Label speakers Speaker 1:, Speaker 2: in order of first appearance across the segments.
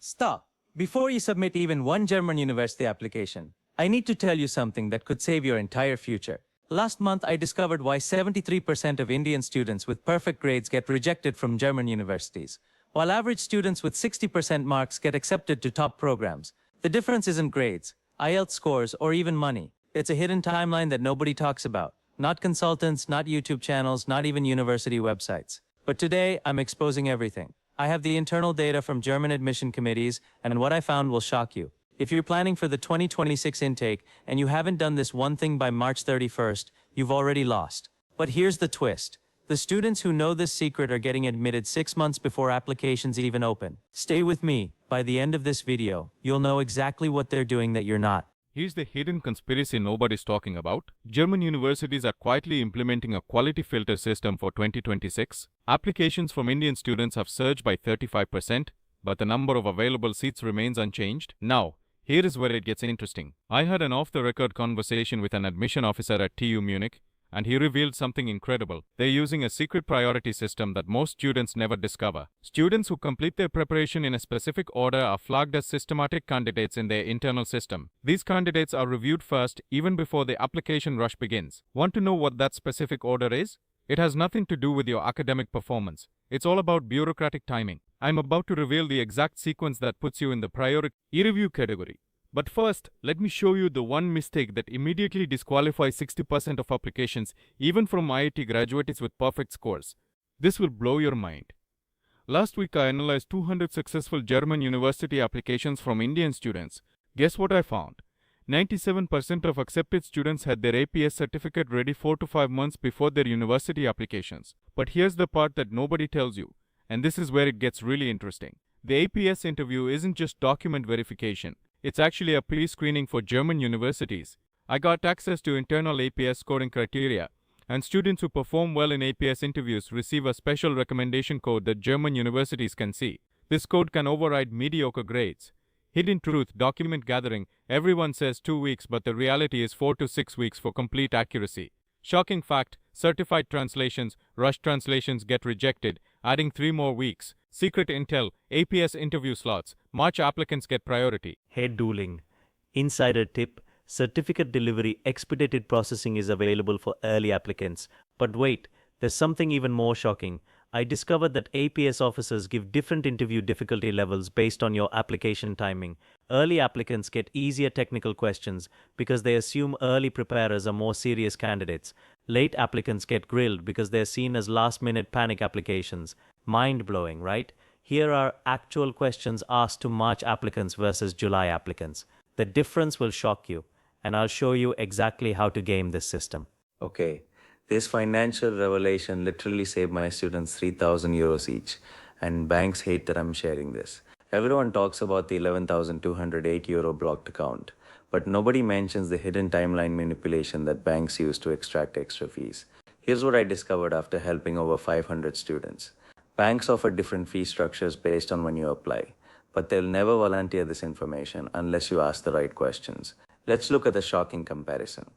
Speaker 1: Stop. Before you submit even one German university application, I need to tell you something that could save your entire future. Last month, I discovered why 73% of Indian students with perfect grades get rejected from German universities, while average students with 60% marks get accepted to top programs. The difference isn't grades, IELTS scores, or even money. It's a hidden timeline that nobody talks about. Not consultants, not YouTube channels, not even university websites. But today, I'm exposing everything. I have the internal data from German admission committees, and what I found will shock you. If you're planning for the 2026 intake and you haven't done this one thing by March 31st, you've already lost. But here's the twist. The students who know this secret are getting admitted 6 months before applications even open. Stay with me. By the end of this video, you'll know exactly what they're doing that you're not.
Speaker 2: Here's the hidden conspiracy nobody's talking about. German universities are quietly implementing a quality filter system for 2026. Applications from Indian students have surged by 35%, but the number of available seats remains unchanged. Now, here is where it gets interesting. I had an off-the-record conversation with an admission officer at TU Munich, and he revealed something incredible. They're using a secret priority system that most students never discover. Students who complete their preparation in a specific order are flagged as systematic candidates in their internal system. These candidates are reviewed first, even before the application rush begins. Want to know what that specific order is? It has nothing to do with your academic performance. It's all about bureaucratic timing. I'm about to reveal the exact sequence that puts you in the priority review category. But first, let me show you the one mistake that immediately disqualifies 60% of applications, even from IIT graduates with perfect scores. This will blow your mind. Last week, I analyzed 200 successful German university applications from Indian students. Guess what I found? 97% of accepted students had their APS certificate ready 4 to 5 months before their university applications. But here's the part that nobody tells you, and this is where it gets really interesting. The APS interview isn't just document verification. It's actually a pre-screening for German universities. I got access to internal APS scoring criteria, and students who perform well in APS interviews receive a special recommendation code that German universities can see. This code can override mediocre grades. Hidden truth, document gathering, everyone says 2 weeks, but the reality is 4 to 6 weeks for complete accuracy. Shocking fact, certified translations, rushed translations get rejected, adding 3 more weeks. Secret intel, APS interview slots, March applicants get priority.
Speaker 3: Head dueling. Insider tip, certificate delivery expedited processing is available for early applicants. But wait, there's something even more shocking. I discovered that APS officers give different interview difficulty levels based on your application timing. Early applicants get easier technical questions because they assume early preparers are more serious candidates. Late applicants get grilled because they're seen as last-minute panic applications. Mind-blowing, right? Here are actual questions asked to March applicants versus July applicants. The difference will shock you, and I'll show you exactly how to game this system.
Speaker 4: Okay, this financial revelation literally saved my students 3,000 euros each, and banks hate that I'm sharing this. Everyone talks about the 11,208 euro blocked account, but nobody mentions the hidden timeline manipulation that banks use to extract extra fees. Here's what I discovered after helping over 500 students. Banks offer different fee structures based on when you apply, but they'll never volunteer this information unless you ask the right questions. Let's look at the shocking comparison.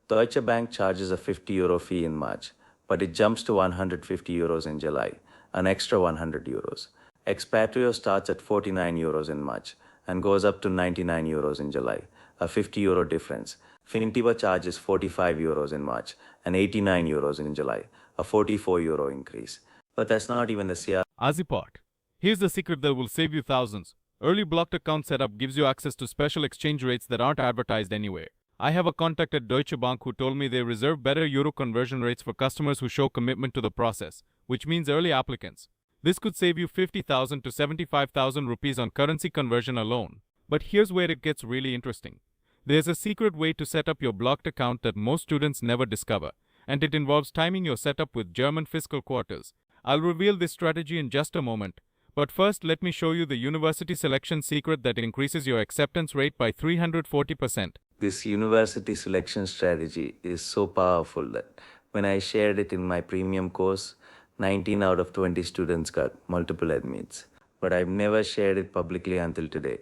Speaker 4: Deutsche Bank charges a 50 euro fee in March, but it jumps to 150 euros in July, an extra 100 euros. Expatrio starts at 49 euros in March and goes up to 99 euros in July, a 50 euro difference. Fintiva charges 45 euros in March and 89 euros in July, a 44 euro increase. But that's not even the CR.
Speaker 2: Azipart. Here's the secret that will save you thousands. Early blocked account setup gives you access to special exchange rates that aren't advertised anywhere. I have a contact at Deutsche Bank who told me they reserve better euro conversion rates for customers who show commitment to the process, which means early applicants. This could save you 50,000 to 75,000 rupees on currency conversion alone. But here's where it gets really interesting. There's a secret way to set up your blocked account that most students never discover, and it involves timing your setup with German fiscal quarters. I'll reveal this strategy in just a moment, but first let me show you the university selection secret that increases your acceptance rate by 340%.
Speaker 4: This university selection strategy is so powerful that when I shared it in my premium course, 19 out of 20 students got multiple admits. But I've never shared it publicly until today.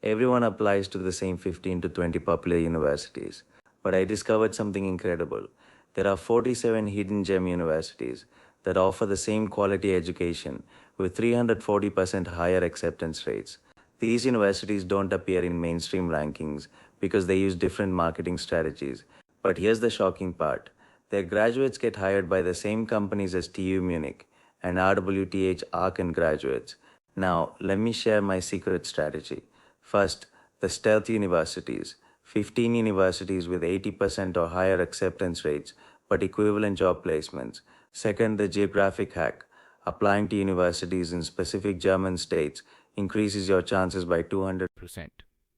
Speaker 4: Everyone applies to the same 15 to 20 popular universities. But I discovered something incredible. There are 47 hidden gem universities that offer the same quality education with 340% higher acceptance rates. These universities don't appear in mainstream rankings because they use different marketing strategies. But here's the shocking part. Their graduates get hired by the same companies as TU Munich and RWTH Aachen graduates. Now, let me share my secret strategy. First, the stealth universities. 15 universities with 80% or higher acceptance rates, but equivalent job placements. Second, the geographic hack. Applying to universities in specific German states increases your chances by 200%.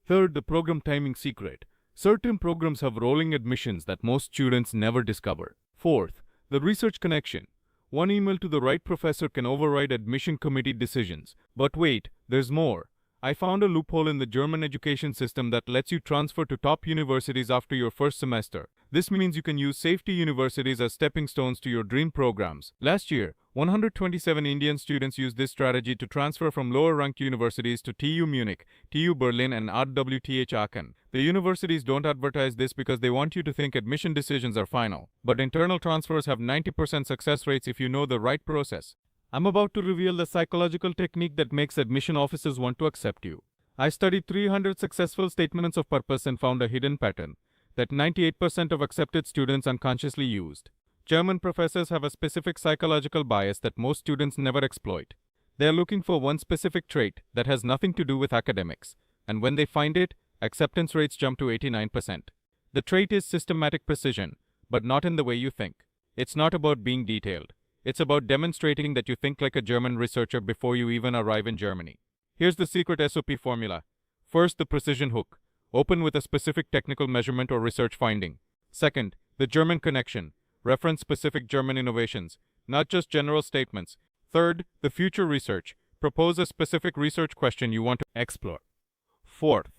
Speaker 2: Third, the program timing secret. Certain programs have rolling admissions that most students never discover. Fourth, the research connection. One email to the right professor can override admission committee decisions. But wait, there's more. I found a loophole in the German education system that lets you transfer to top universities after your first semester. This means you can use safety universities as stepping stones to your dream programs. Last year, 127 Indian students used this strategy to transfer from lower-ranked universities to TU Munich, TU Berlin, and RWTH Aachen. The universities don't advertise this because they want you to think admission decisions are final. But internal transfers have 90% success rates if you know the right process. I'm about to reveal the psychological technique that makes admission officers want to accept you. I studied 300 successful statements of purpose and found a hidden pattern that 98% of accepted students unconsciously used. German professors have a specific psychological bias that most students never exploit. They are looking for one specific trait that has nothing to do with academics, and when they find it, acceptance rates jump to 89%. The trait is systematic precision, but not in the way you think. It's not about being detailed. It's about demonstrating that you think like a German researcher before you even arrive in Germany. Here's the secret SOP formula. First, the precision hook. Open with a specific technical measurement or research finding. Second, the German connection. Reference specific German innovations, not just general statements. Third, the future research. Propose a specific research question you want to explore. Fourth,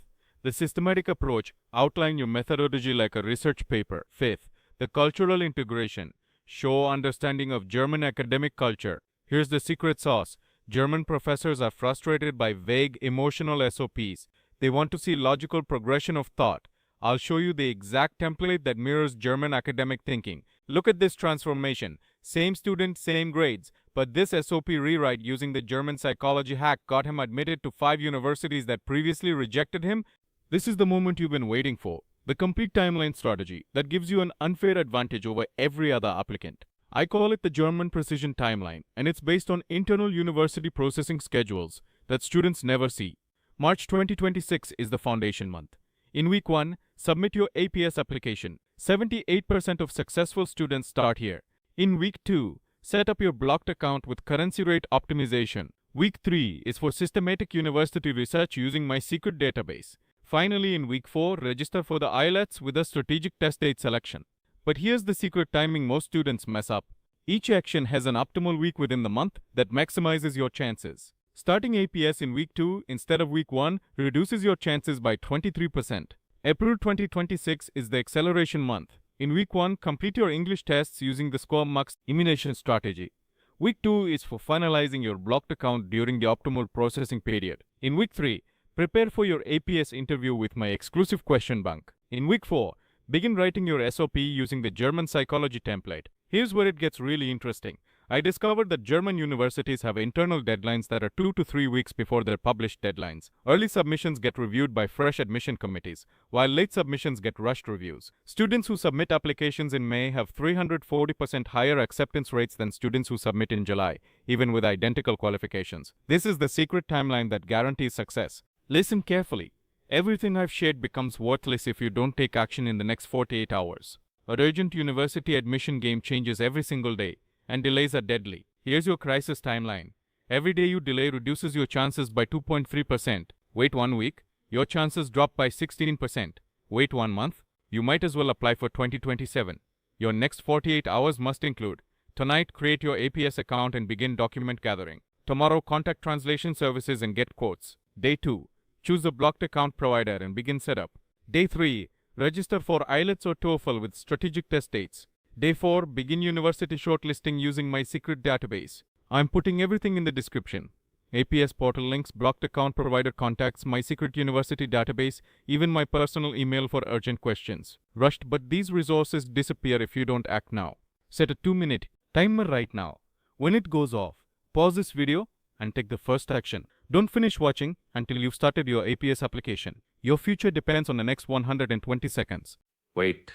Speaker 2: the systematic approach. Outline your methodology like a research paper. Fifth, the cultural integration. Show understanding of German academic culture. Here's the secret sauce. German professors are frustrated by vague, emotional SOPs. They want to see logical progression of thought. I'll show you the exact template that mirrors German academic thinking. Look at this transformation. Same student, same grades. But this SOP rewrite using the German psychology hack got him admitted to 5 universities that previously rejected him. This is the moment you've been waiting for. The complete timeline strategy that gives you an unfair advantage over every other applicant. I call it the German precision timeline, and it's based on internal university processing schedules that students never see. March 2026 is the foundation month. In week 1, submit your APS application. 78% of successful students start here. In week 2, set up your blocked account with currency rate optimization. Week 3 is for systematic university research using my secret database. Finally, in week 4, register for the IELTS with a strategic test date selection. But here's the secret timing most students mess up. Each action has an optimal week within the month that maximizes your chances. Starting APS in week 2 instead of week 1 reduces your chances by 23%. April 2026 is the acceleration month. In week 1, complete your English tests using the Score Max elimination strategy. Week 2 is for finalizing your blocked account during the optimal processing period. In week 3, prepare for your APS interview with my exclusive question bank. In week 4, begin writing your SOP using the German psychology template. Here's where it gets really interesting. I discovered that German universities have internal deadlines that are 2 to 3 weeks before their published deadlines. Early submissions get reviewed by fresh admission committees, while late submissions get rushed reviews. Students who submit applications in May have 340% higher acceptance rates than students who submit in July, even with identical qualifications. This is the secret timeline that guarantees success. Listen carefully. Everything I've shared becomes worthless if you don't take action in the next 48 hours. A urgent university admission game changes every single day, and delays are deadly. Here's your crisis timeline. Every day you delay reduces your chances by 2.3%. Wait 1 week, your chances drop by 16%. Wait 1 month, you might as well apply for 2027. Your next 48 hours must include: tonight, create your APS account and begin document gathering. Tomorrow, contact translation services and get quotes. Day 2, choose a blocked account provider and begin setup. Day 3, register for IELTS or TOEFL with strategic test dates. Day 4, begin university shortlisting using my secret database. I'm putting everything in the description. APS portal links, blocked account provider contacts, my secret university database, even my personal email for urgent questions. Rushed, but these resources disappear if you don't act now. Set a 2-minute timer right now. When it goes off, pause this video and take the first action. Don't finish watching until you've started your APS application. Your future depends on the next 120 seconds.
Speaker 4: Wait.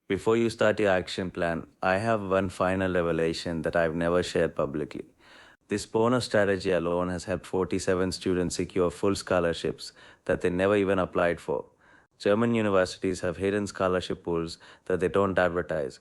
Speaker 4: Before you start your action plan, I have one final revelation that I've never shared publicly. This bonus strategy alone has helped 47 students secure full scholarships that they never even applied for. German universities have hidden scholarship pools that they don't advertise.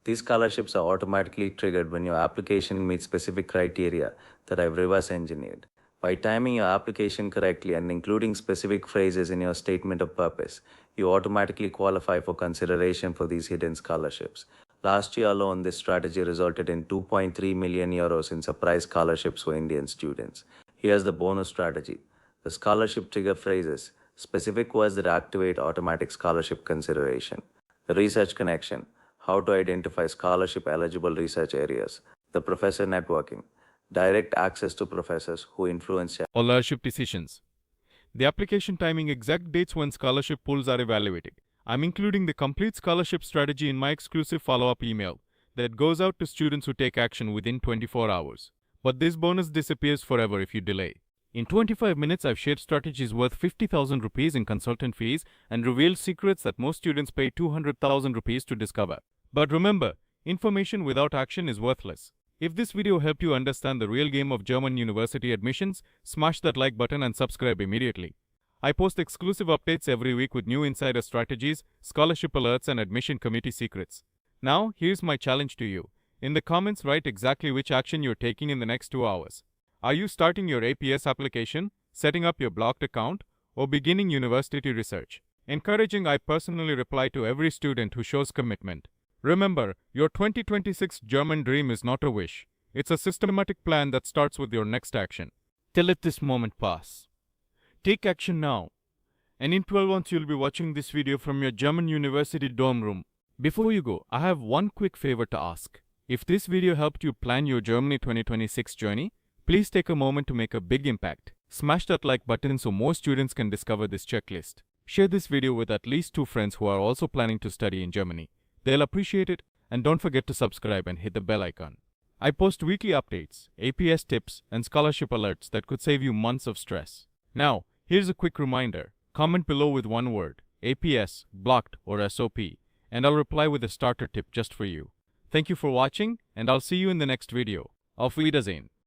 Speaker 4: These scholarships are automatically triggered when your application meets specific criteria that I've reverse engineered. By timing your application correctly and including specific phrases in your statement of purpose, you automatically qualify for consideration for these hidden scholarships. Last year alone, this strategy resulted in 2.3 million euros in surprise scholarships for Indian students. Here's the bonus strategy. The scholarship trigger phrases, specific words that activate automatic scholarship consideration. The research connection, how to identify scholarship eligible research areas. The professor networking, direct access to professors who influence
Speaker 2: Scholarship decisions. The application timing exact dates when scholarship pools are evaluated. I'm including the complete scholarship strategy in my exclusive follow-up email that goes out to students who take action within 24 hours. But this bonus disappears forever if you delay. In 25 minutes, I've shared strategies worth 50,000 rupees in consultant fees and revealed secrets that most students pay 200,000 rupees to discover. But remember, information without action is worthless. If this video helped you understand the real game of German university admissions, smash that like button and subscribe immediately. I post exclusive updates every week with new insider strategies, scholarship alerts, and admission committee secrets. Now, here's my challenge to you. In the comments, write exactly which action you're taking in the next 2 hours. Are you starting your APS application, setting up your blocked account, or beginning university research? Encouraging, I personally reply to every student who shows commitment. Remember, your 2026 German dream is not a wish. It's a systematic plan that starts with your next action. Let this moment pass. Take action now. And in 12 months, you'll be watching this video from your German university dorm room. Before you go, I have one quick favor to ask. If this video helped you plan your Germany 2026 journey, please take a moment to make a big impact. Smash that like button so more students can discover this checklist. Share this video with at least 2 friends who are also planning to study in Germany. They'll appreciate it, and don't forget to subscribe and hit the bell icon. I post weekly updates, APS tips, and scholarship alerts that could save you months of stress. Now, here's a quick reminder. Comment below with one word, APS, blocked, or SOP, and I'll reply with a starter tip just for you. Thank you for watching, and I'll see you in the next video. Auf Wiedersehen.